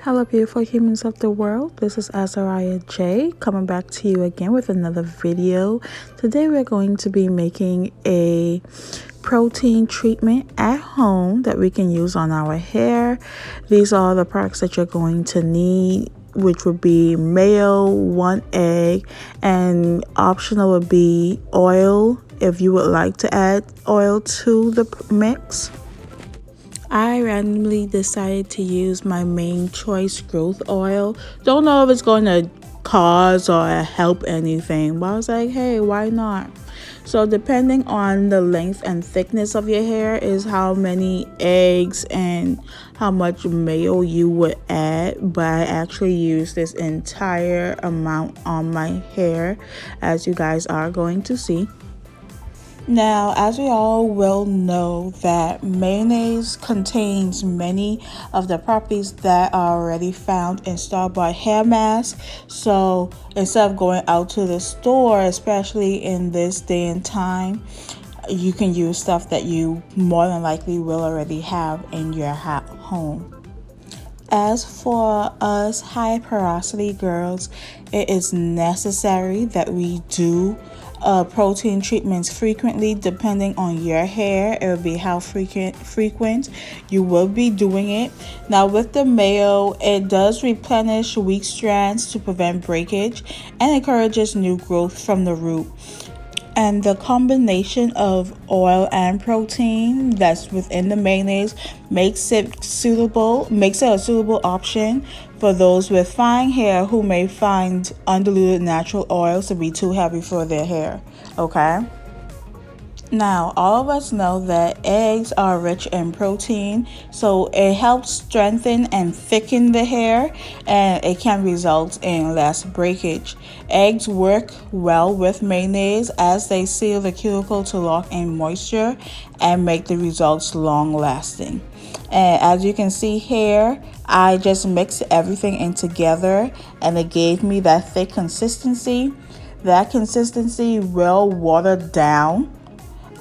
Hello beautiful humans of the world, this is Azariah J coming back to you again with another video. Today we're going to be making a protein treatment at home that we can use on our hair. These are the products that you're going to need, which would be mayo, 1 egg, and optional would be oil if you would like to add oil to the mix. I randomly decided to use my main choice growth oil. Don't know if it's going to cause or help anything, but I was like, hey, why not? So depending on the length and thickness of your hair is how many eggs and how much mayo you would add. But I actually use this entire amount on my hair, as you guys are going to see. Now, as we all will know, that mayonnaise contains many of the properties that are already found in store-bought hair masks. So instead of going out to the store, especially in this day and time, you can use stuff that you more than likely will already have in your home. As for us high porosity girls, it is necessary that we do protein treatments frequently. Depending on your hair, it will be how frequent you will be doing it. Now with the mayo, it does replenish weak strands to prevent breakage and encourages new growth from the root. And the combination of oil and protein that's within the mayonnaise makes it a suitable option for those with fine hair who may find undiluted natural oils to be too heavy for their hair. Okay. Now, all of us know that eggs are rich in protein, so it helps strengthen and thicken the hair, and it can result in less breakage. Eggs work well with mayonnaise as they seal the cuticle to lock in moisture and make the results long lasting. And as you can see here, I just mixed everything in together and it gave me that thick consistency. That consistency will water down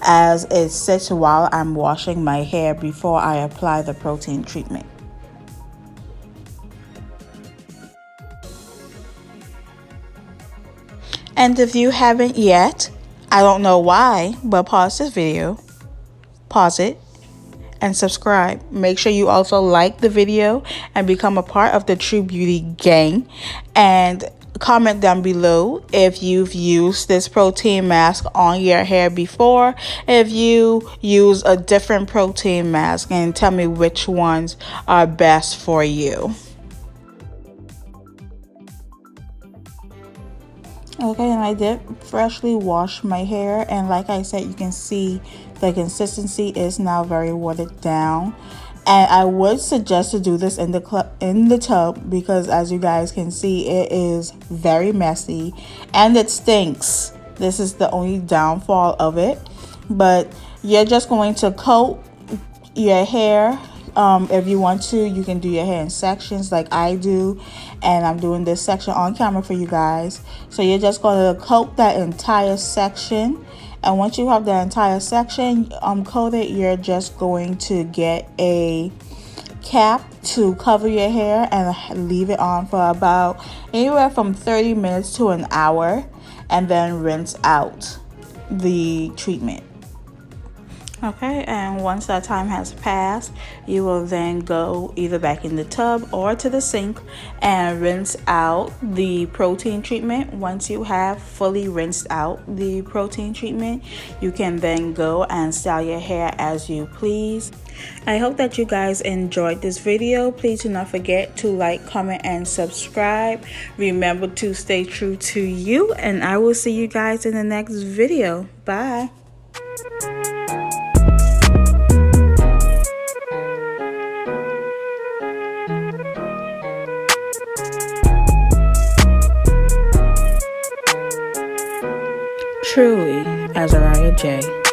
as it sits while I'm washing my hair before I apply the protein treatment. And if you haven't yet, I don't know why, but pause this video, pause it, and subscribe. Make sure you also like the video and become a part of the True Beauty gang. And comment down below if you've used this protein mask on your hair before, if you use a different protein mask, and tell me which ones are best for you. Okay, and I did freshly wash my hair, and like I said, you can see the consistency is now very watered down. And I would suggest to do this in the tub because, as you guys can see, it is very messy and it stinks. This is the only downfall of it. But you're just going to coat your hair. If you want to, you can do your hair in sections like I do, and I'm doing this section on camera for you guys. So you're just going to coat that entire section. And once you have the entire section coated, you're just going to get a cap to cover your hair and leave it on for about anywhere from 30 minutes to an hour, and then rinse out the treatment. Okay, and once that time has passed, you will then go either back in the tub or to the sink and rinse out the protein treatment. Once you have fully rinsed out the protein treatment, you can then go and style your hair as you please. I hope that you guys enjoyed this video. Please do not forget to like, comment, and subscribe. Remember to stay true to you, and I will see you guys in the next video. Bye. Truly, Azariah J.